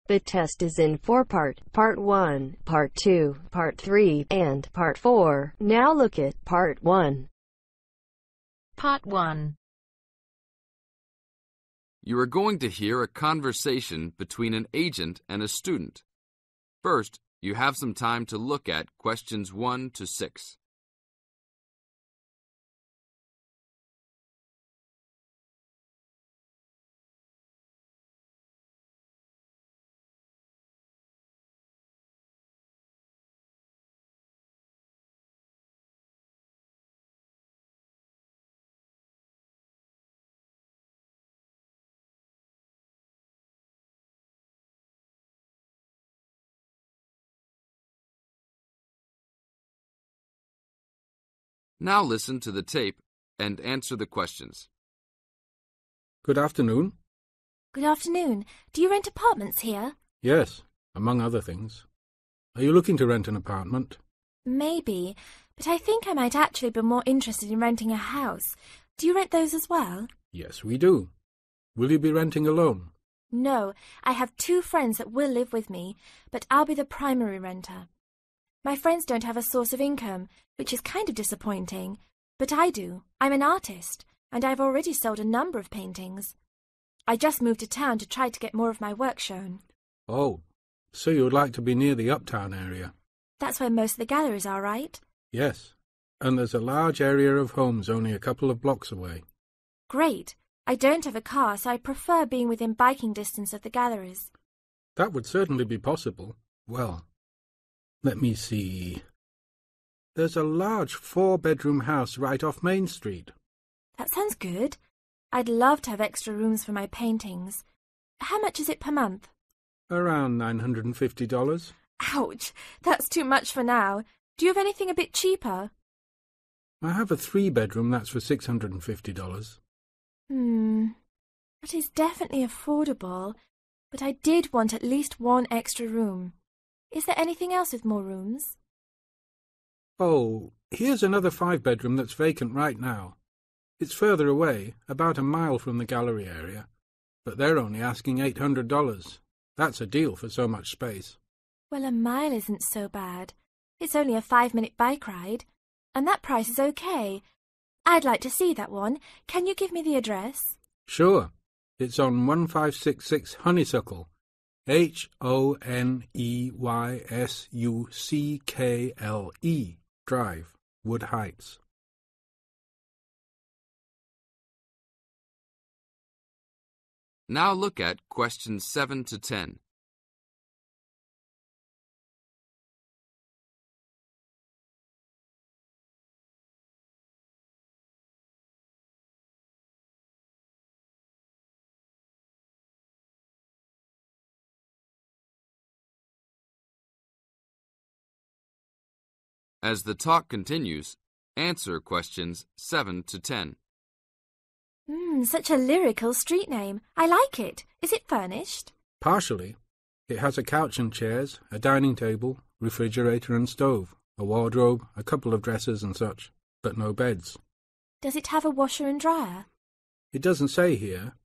The test is in 4 parts: Part 1, Part 2, Part 3, and Part 4. Now look at Part 1. Part 1. You are going to hear a conversation between an agent and a student. First, you have some time to look at questions 1 to 6. Now listen to the tape and answer the questions. Good afternoon. Good afternoon. Do you rent apartments here? Yes, among other things. Are you looking to rent an apartment? Maybe, but I think I might actually be more interested in renting a house. Do you rent those as well? Yes, we do. Will you be renting alone? No, I have 2 friends that will live with me, but I'll be the primary renter. My friends don't have a source of income, which is kind of disappointing, but I do. I'm an artist, and I've already sold a number of paintings. I just moved to town to try to get more of my work shown. Oh, so you would like to be near the uptown area? That's where most of the galleries are, right? Yes, and there's a large area of homes only a couple of blocks away. Great. I don't have a car, so I prefer being within biking distance of the galleries. That would certainly be possible. Well, let me see. There's a large 4-bedroom house right off Main Street. That sounds good. I'd love to have extra rooms for my paintings. How much is it per month? Around $950. Ouch! That's too much for now. Do you have anything a bit cheaper? I have a 3-bedroom that's for $650. That is definitely affordable, but I did want at least 1 extra room. Is there anything else with more rooms? Oh, here's another 5-bedroom that's vacant right now. It's further away, about a mile from the gallery area, but they're only asking $800. That's a deal for so much space. Well, a mile isn't so bad. It's only a 5-minute bike ride, and that price is okay. I'd like to see that one. Can you give me the address? Sure. It's on 1566 Honeysuckle, Honeysuckle Drive, Wood Heights. Now look at questions 7 to 10. As the talk continues, answer questions 7 to 10. Such a lyrical street name. I like it. Is it furnished? Partially. It has a couch and chairs, a dining table, refrigerator and stove, a wardrobe, a couple of dressers and such, but no beds. Does it have a washer and dryer? It doesn't say here.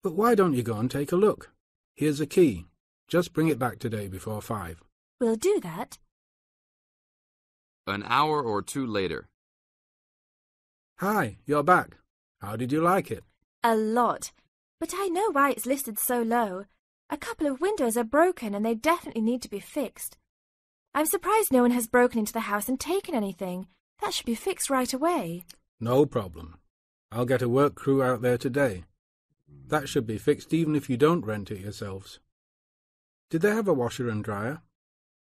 But why don't you go and take a look? Here's a key. Just bring it back today before 5. We'll do that. An hour or 2 later. Hi, you're back. How did you like it? A lot. But I know why it's listed so low. A couple of windows are broken and they definitely need to be fixed. I'm surprised no one has broken into the house and taken anything. That should be fixed right away. No problem. I'll get a work crew out there today. That should be fixed even if you don't rent it yourselves. Did they have a washer and dryer?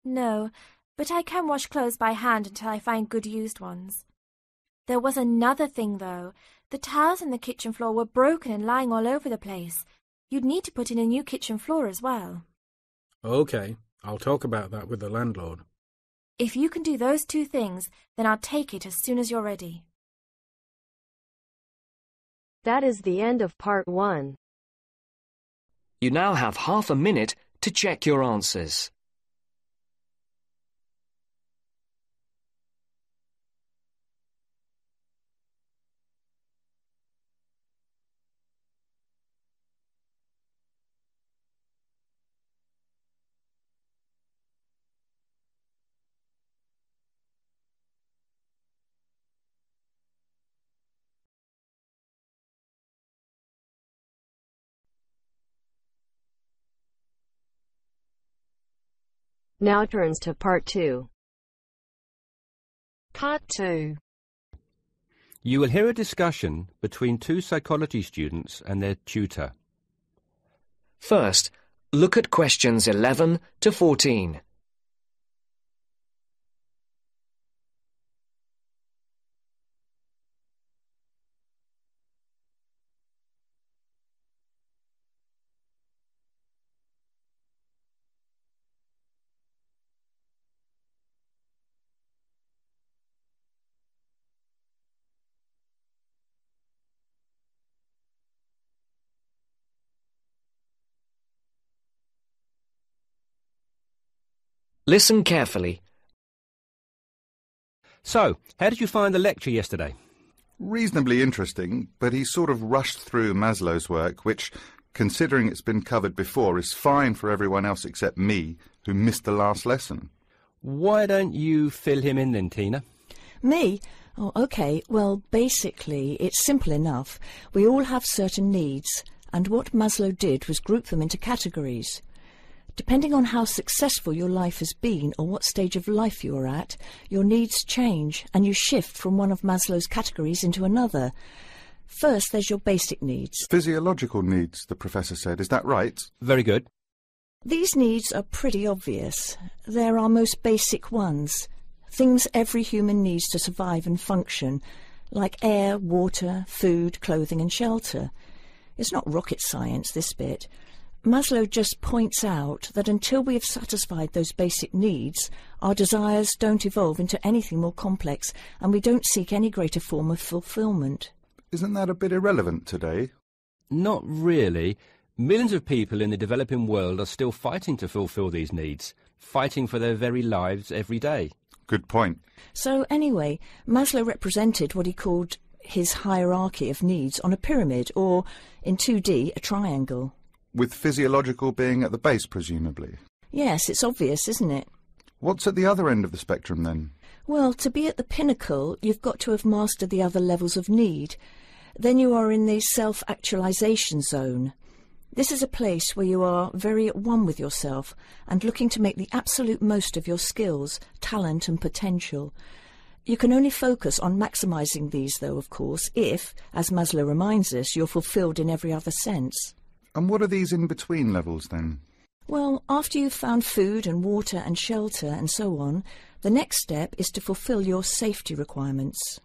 No, but I can wash clothes by hand until I find good used ones. There was another thing, though. The tiles in the kitchen floor were broken and lying all over the place. You'd need to put in a new kitchen floor as well. OK, I'll talk about that with the landlord. If you can do those 2 things, then I'll take it as soon as you're ready. That is the end of Part 1. You now have half a minute to check your answers. Now turns to Part 2. Part 2. You will hear a discussion between two psychology students and their tutor. First, look at questions 11 to 14. Listen carefully. So, how did you find the lecture yesterday? Reasonably interesting, but he sort of rushed through Maslow's work, which, considering it's been covered before, is fine for everyone else except me, who missed the last lesson. Why don't you fill him in then, Tina? Me? Oh, OK. Well, basically, it's simple enough. We all have certain needs, and what Maslow did was group them into categories. Depending on how successful your life has been or what stage of life you are at, your needs change and you shift from one of Maslow's categories into another. First, there's your basic needs. Physiological needs, the professor said. Is that right? Very good. These needs are pretty obvious. They're our most basic ones. Things every human needs to survive and function, like air, water, food, clothing and shelter. It's not rocket science, this bit. Maslow just points out that until we have satisfied those basic needs, our desires don't evolve into anything more complex and we don't seek any greater form of fulfillment. Isn't that a bit irrelevant today? Not really. Millions of people in the developing world are still fighting to fulfill these needs, fighting for their very lives every day. Good point. So anyway, Maslow represented what he called his hierarchy of needs on a pyramid, or in 2D, a triangle. With physiological being at the base, presumably. Yes, it's obvious, isn't it? What's at the other end of the spectrum, then? Well, to be at the pinnacle, you've got to have mastered the other levels of need. Then you are in the self-actualization zone. This is a place where you are very at one with yourself and looking to make the absolute most of your skills, talent and potential. You can only focus on maximising these, though, of course, if, as Maslow reminds us, you're fulfilled in every other sense. And what are these in-between levels, then? Well, after you've found food and water and shelter and so on, the next step is to fulfil your safety requirements.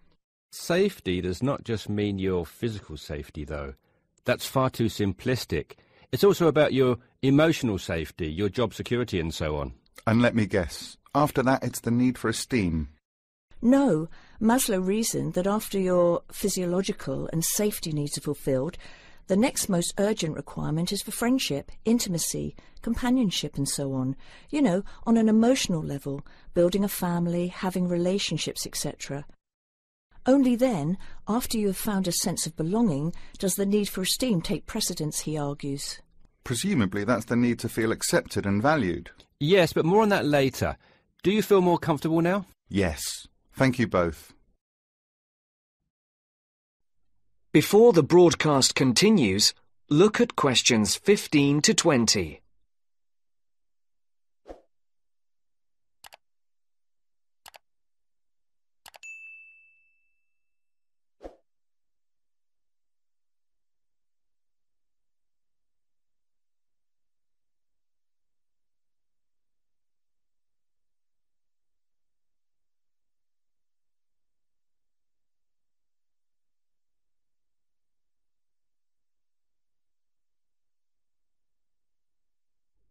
Safety does not just mean your physical safety, though. That's far too simplistic. It's also about your emotional safety, your job security and so on. And let me guess, after that it's the need for esteem. No, Maslow reasoned that after your physiological and safety needs are fulfilled, the next most urgent requirement is for friendship, intimacy, companionship and so on. You know, on an emotional level, building a family, having relationships, etc. Only then, after you have found a sense of belonging, does the need for esteem take precedence, he argues. Presumably that's the need to feel accepted and valued. Yes, but more on that later. Do you feel more comfortable now? Yes. Thank you both. Before the broadcast continues, look at questions 15 to 20.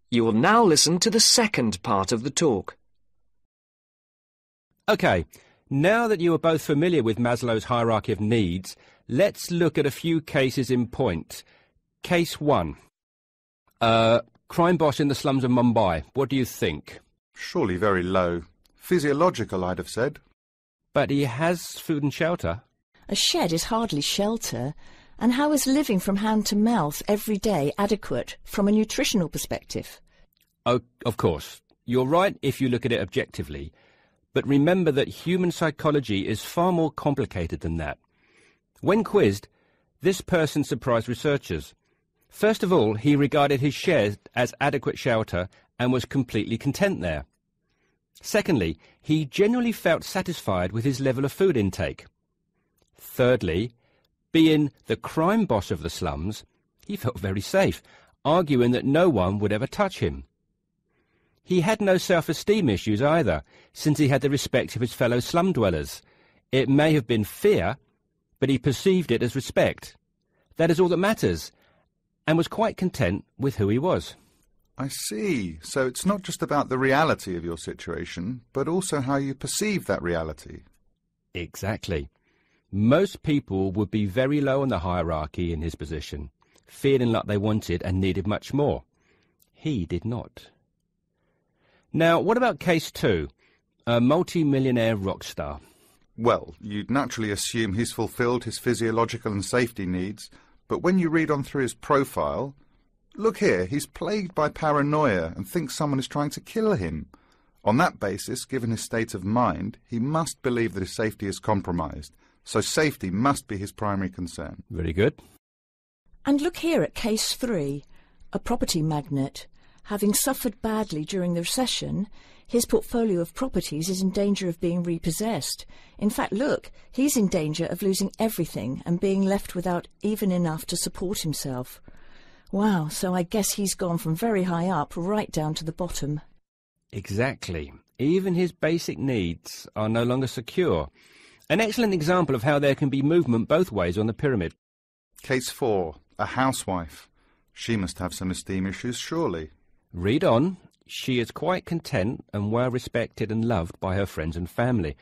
You will now listen to the second part of the talk. OK, now that you are both familiar with Maslow's hierarchy of needs, let's look at a few cases in point. Case 1. Crime boss in the slums of Mumbai. What do you think? Surely very low. Physiological, I'd have said. But he has food and shelter. A shed is hardly shelter. And how is living from hand to mouth every day adequate from a nutritional perspective? Oh, of course. You're right if you look at it objectively. But remember that human psychology is far more complicated than that. When quizzed, this person surprised researchers. First of all, he regarded his shed as adequate shelter and was completely content there. Secondly, he generally felt satisfied with his level of food intake. Thirdly, being the crime boss of the slums, he felt very safe, arguing that no one would ever touch him. He had no self-esteem issues either, since he had the respect of his fellow slum dwellers. It may have been fear, but he perceived it as respect. That is all that matters, and was quite content with who he was. I see. So it's not just about the reality of your situation, but also how you perceive that reality. Exactly. Most people would be very low on the hierarchy in his position, feeling like they wanted and needed much more. He did not. Now, what about case 2? A multi-millionaire rock star. Well, you'd naturally assume he's fulfilled his physiological and safety needs, but when you read on through his profile, look here, he's plagued by paranoia and thinks someone is trying to kill him. On that basis, given his state of mind, he must believe that his safety is compromised. So safety must be his primary concern. Very good. And look here at case 3, a property magnate. Having suffered badly during the recession, his portfolio of properties is in danger of being repossessed. In fact, look, he's in danger of losing everything and being left without even enough to support himself. Wow, so I guess he's gone from very high up right down to the bottom. Exactly. Even his basic needs are no longer secure. An excellent example of how there can be movement both ways on the pyramid. Case 4, a housewife. She must have some esteem issues, surely. Read on. She is quite content and well respected and loved by her friends and family.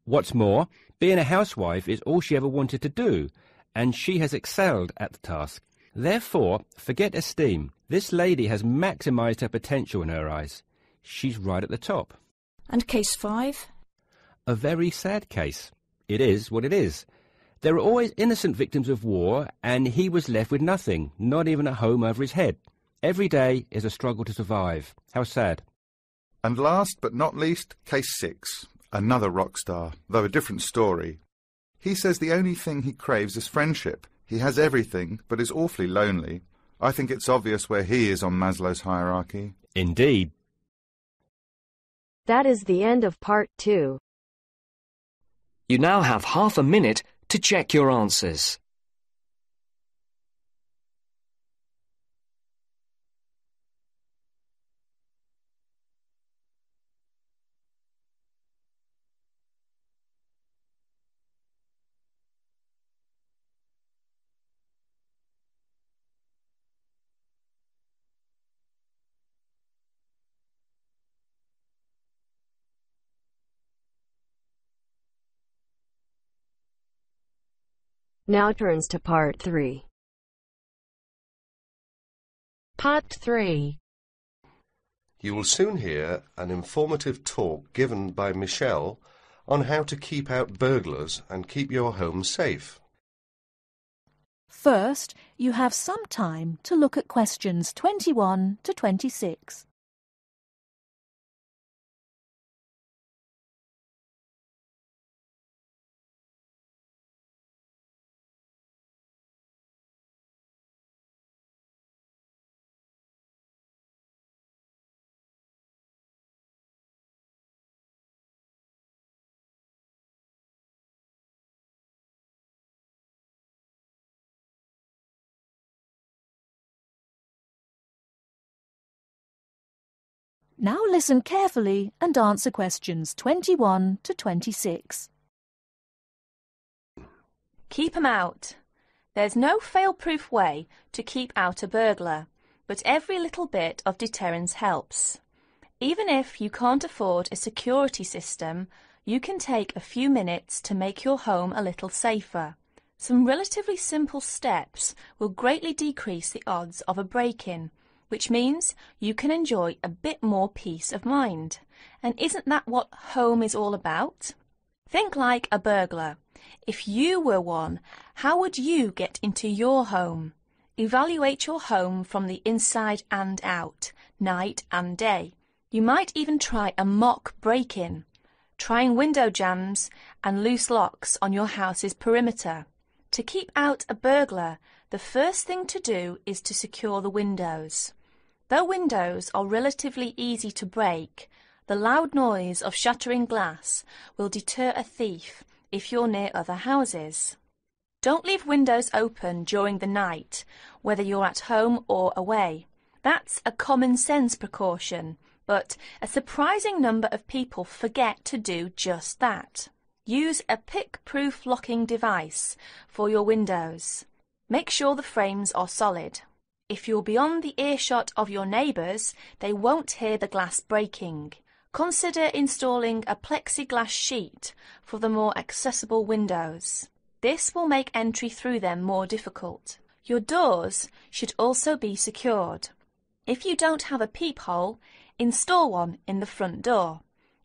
What's more, being a housewife is all she ever wanted to do, and she has excelled at the task. Therefore, forget esteem. This lady has maximised her potential in her eyes. She's right at the top. And case 5? A very sad case. It is what it is. There are always innocent victims of war, and he was left with nothing, not even a home over his head. Every day is a struggle to survive. How sad. And last but not least, case 6, another rock star, though a different story. He says the only thing he craves is friendship. He has everything, but is awfully lonely. I think it's obvious where he is on Maslow's hierarchy. Indeed. That is the end of part 2. You now have half a minute to check your answers. Now turns to part 3. Part 3. You will soon hear an informative talk given by Michelle on how to keep out burglars and keep your home safe. First, you have some time to look at questions 21 to 26. Now listen carefully and answer questions 21 to 26. Keep 'em out. There's no fail-proof way to keep out a burglar, but every little bit of deterrence helps. Even if you can't afford a security system, you can take a few minutes to make your home a little safer. Some relatively simple steps will greatly decrease the odds of a break-in, which means you can enjoy a bit more peace of mind. And isn't that what home is all about? Think like a burglar. If you were one, how would you get into your home? Evaluate your home from the inside and out, night and day. You might even try a mock break-in, trying window jambs and loose locks on your house's perimeter. To keep out a burglar, the first thing to do is to secure the windows. Though windows are relatively easy to break, The loud noise of shattering glass will deter a thief if you're near other houses. Don't leave windows open during the night, whether you're at home or away. That's a common sense precaution, but a surprising number of people forget to do just that. Use a pick-proof locking device for your windows. Make sure the frames are solid. If you're beyond the earshot of your neighbours, they won't hear the glass breaking. Consider installing a plexiglass sheet for the more accessible windows. This will make entry through them more difficult. Your doors should also be secured. If you don't have a peephole, install one in the front door.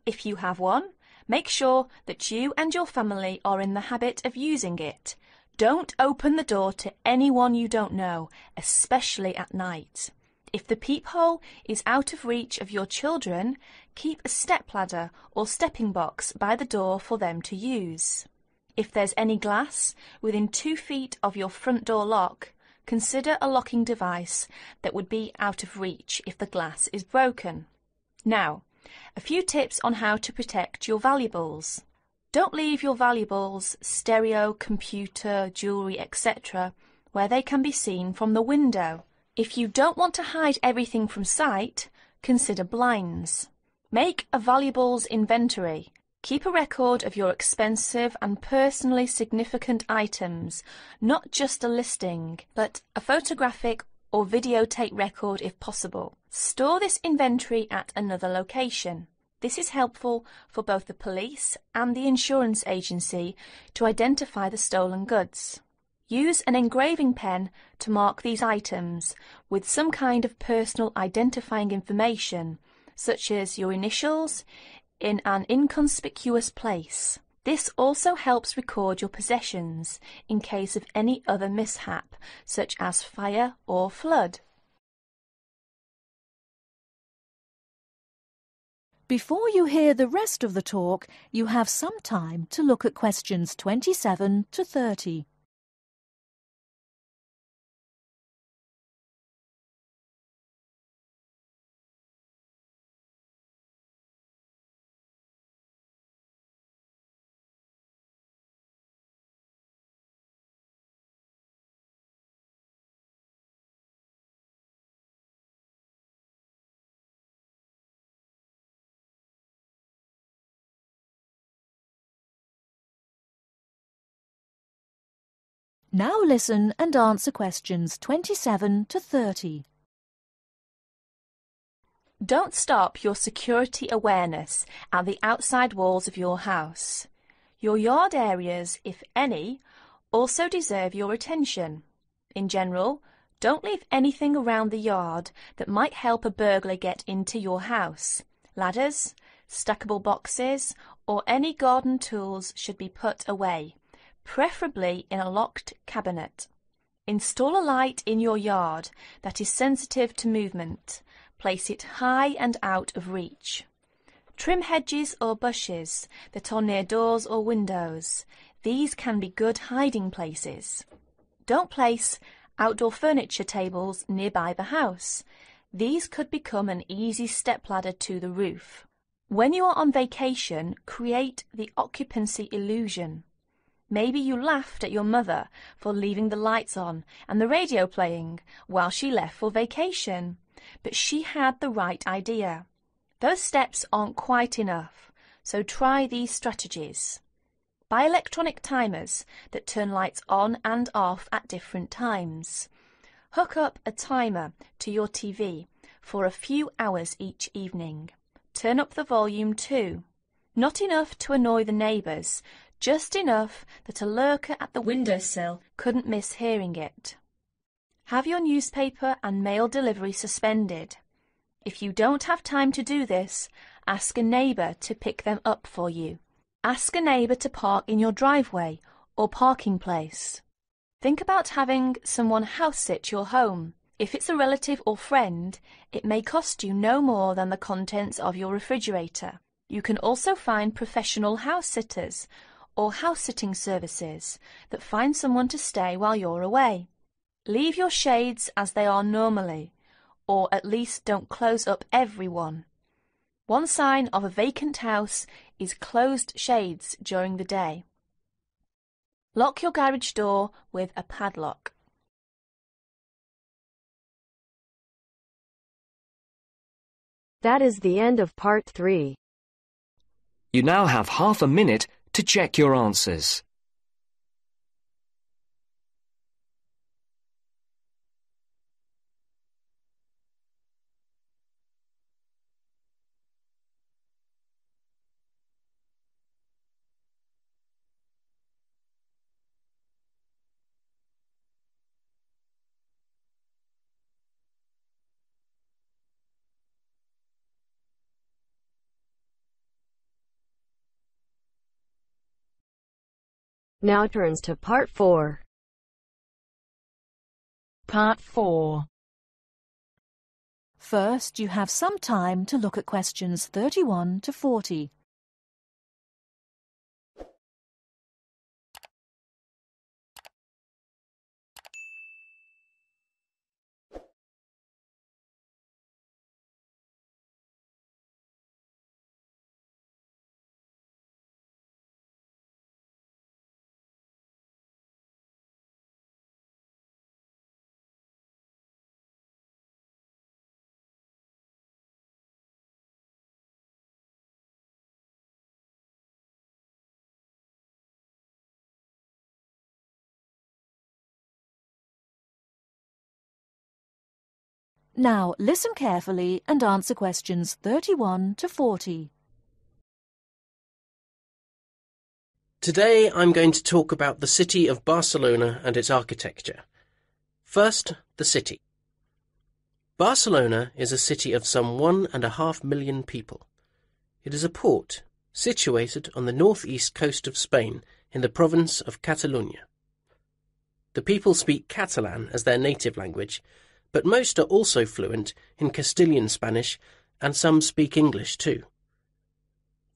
If you have one, make sure that you and your family are in the habit of using it. Don't open the door to anyone you don't know, especially at night. If the peephole is out of reach of your children, keep a stepladder or stepping box by the door for them to use. If there's any glass within 2 feet of your front door lock, consider a locking device that would be out of reach if the glass is broken. Now, a few tips on how to protect your valuables. Don't leave your valuables, stereo, computer, jewellery, etc., where they can be seen from the window. If you don't want to hide everything from sight, consider blinds. Make a valuables inventory. Keep a record of your expensive and personally significant items, not just a listing, but a photographic or videotape record if possible. Store this inventory at another location. This is helpful for both the police and the insurance agency to identify the stolen goods. Use an engraving pen to mark these items with some kind of personal identifying information, such as your initials, in an inconspicuous place. This also helps record your possessions in case of any other mishap, such as fire or flood. Before you hear the rest of the talk, you have some time to look at questions 27 to 30. Now listen and answer questions 27 to 30. Don't stop your security awareness at the outside walls of your house. Your yard areas, if any, also deserve your attention. In general, don't leave anything around the yard that might help a burglar get into your house. Ladders, stackable boxes, or any garden tools should be put away, preferably in a locked cabinet. Install a light in your yard that is sensitive to movement. Place it high and out of reach. Trim hedges or bushes that are near doors or windows. These can be good hiding places. Don't place outdoor furniture tables nearby the house. These could become an easy stepladder to the roof. When you are on vacation, create the occupancy illusion. Maybe you laughed at your mother for leaving the lights on and the radio playing while she left for vacation, but she had the right idea. Those steps aren't quite enough, so try these strategies. Buy electronic timers that turn lights on and off at different times. Hook up a timer to your TV for a few hours each evening. Turn up the volume too. Not enough to annoy the neighbours, just enough that a lurker at the windowsill couldn't miss hearing it. Have your newspaper and mail delivery suspended. If you don't have time to do this, ask a neighbour to pick them up for you. Ask a neighbour to park in your driveway or parking place. Think about having someone house-sit your home. If it's a relative or friend, it may cost you no more than the contents of your refrigerator. You can also find professional house-sitters or house-sitting services that find someone to stay while you're away. Leave your shades as they are normally, or at least don't close up every one. One sign of a vacant house is closed shades during the day. Lock your garage door with a padlock. That is the end of part 3. You now have half a minute to check your answers. Now turns to part 4. Part 4. First, you have some time to look at questions 31 to 40. Now, listen carefully and answer questions 31 to 40. Today I'm going to talk about the city of Barcelona and its architecture. First, the city. Barcelona is a city of some 1.5 million people. It is a port situated on the northeast coast of Spain in the province of Catalonia. The people speak Catalan as their native language, but most are also fluent in Castilian Spanish, and some speak English too.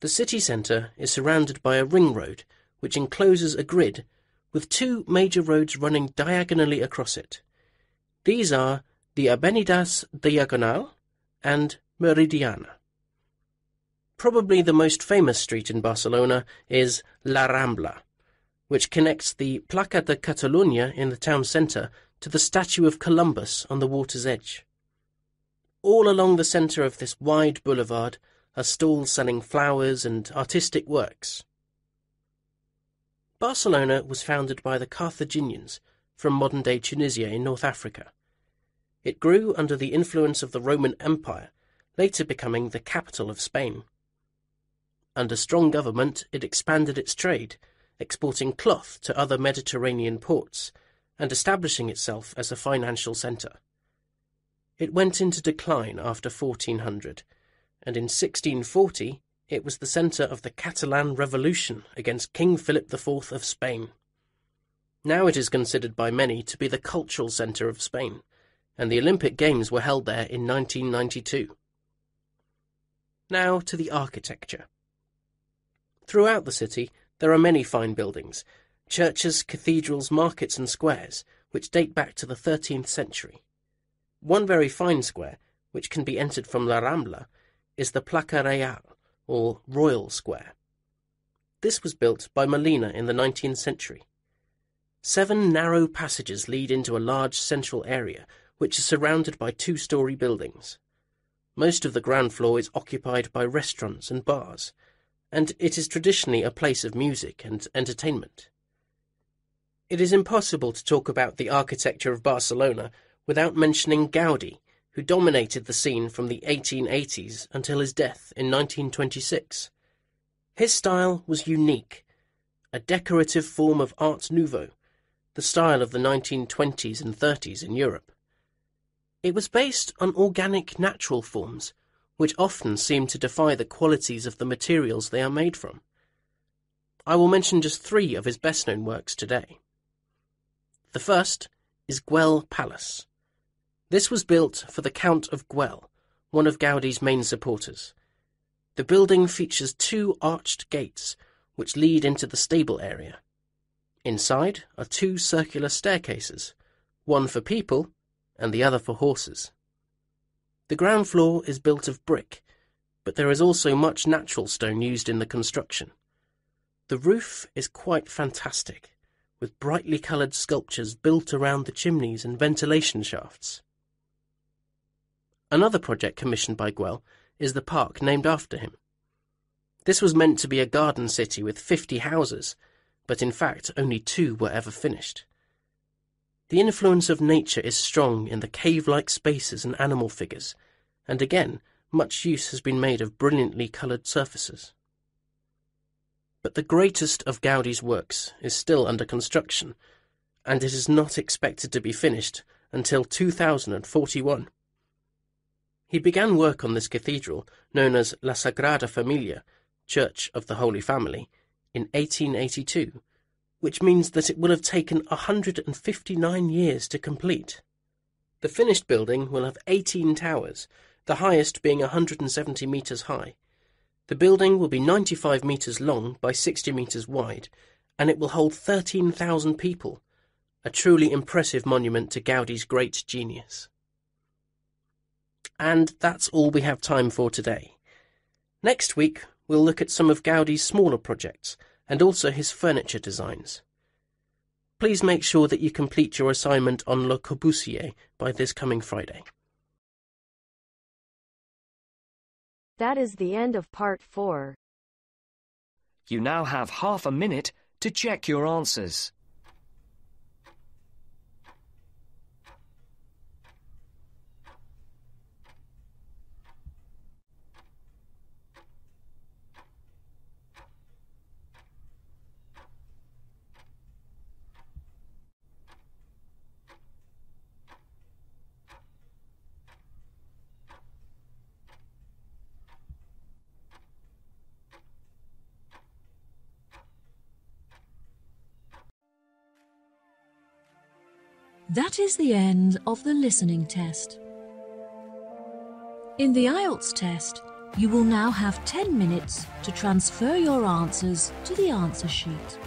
The city centre is surrounded by a ring road which encloses a grid with 2 major roads running diagonally across it. These are the Avenidas Diagonal and Meridiana. Probably the most famous street in Barcelona is La Rambla, which connects the Plaça de Catalunya in the town centre to the statue of Columbus on the water's edge. All along the centre of this wide boulevard are stalls selling flowers and artistic works. Barcelona was founded by the Carthaginians from modern-day Tunisia in North Africa. It grew under the influence of the Roman Empire, later becoming the capital of Spain. Under strong government, it expanded its trade, exporting cloth to other Mediterranean ports, and establishing itself as a financial centre. It went into decline after 1400, and in 1640 it was the centre of the Catalan Revolution against King Philip IV of Spain. Now it is considered by many to be the cultural centre of Spain, and the Olympic Games were held there in 1992. Now to the architecture. Throughout the city there are many fine buildings, churches, cathedrals, markets and squares, which date back to the 13th century. One very fine square, which can be entered from La Rambla, is the Plaça Real, or Royal Square. This was built by Molina in the 19th century. 7 narrow passages lead into a large central area, which is surrounded by 2-storey buildings. Most of the ground floor is occupied by restaurants and bars, and it is traditionally a place of music and entertainment. It is impossible to talk about the architecture of Barcelona without mentioning Gaudí, who dominated the scene from the 1880s until his death in 1926. His style was unique, a decorative form of Art Nouveau, the style of the 1920s and 30s in Europe. It was based on organic natural forms, which often seem to defy the qualities of the materials they are made from. I will mention just 3 of his best-known works today. The first is Güell Palace. This was built for the Count of Güell, one of Gaudí's main supporters. The building features 2 arched gates, which lead into the stable area. Inside are 2 circular staircases, one for people and the other for horses. The ground floor is built of brick, but there is also much natural stone used in the construction. The roof is quite fantastic, with brightly coloured sculptures built around the chimneys and ventilation shafts. Another project commissioned by Guel is the park named after him. This was meant to be a garden city with 50 houses, but in fact only 2 were ever finished. The influence of nature is strong in the cave-like spaces and animal figures, and again, much use has been made of brilliantly coloured surfaces. But the greatest of Gaudi's works is still under construction, and it is not expected to be finished until 2041. He began work on this cathedral, known as La Sagrada Familia, Church of the Holy Family, in 1882, which means that it will have taken 159 years to complete. The finished building will have 18 towers, the highest being 170 metres high. The building will be 95 metres long by 60 metres wide, and it will hold 13,000 people, a truly impressive monument to Gaudi's great genius. And that's all we have time for today. Next week, we'll look at some of Gaudi's smaller projects and also his furniture designs. Please make sure that you complete your assignment on Le Corbusier by this coming Friday. That is the end of part 4. You now have half a minute to check your answers. That is the end of the listening test. In the IELTS test, you will now have 10 minutes to transfer your answers to the answer sheet.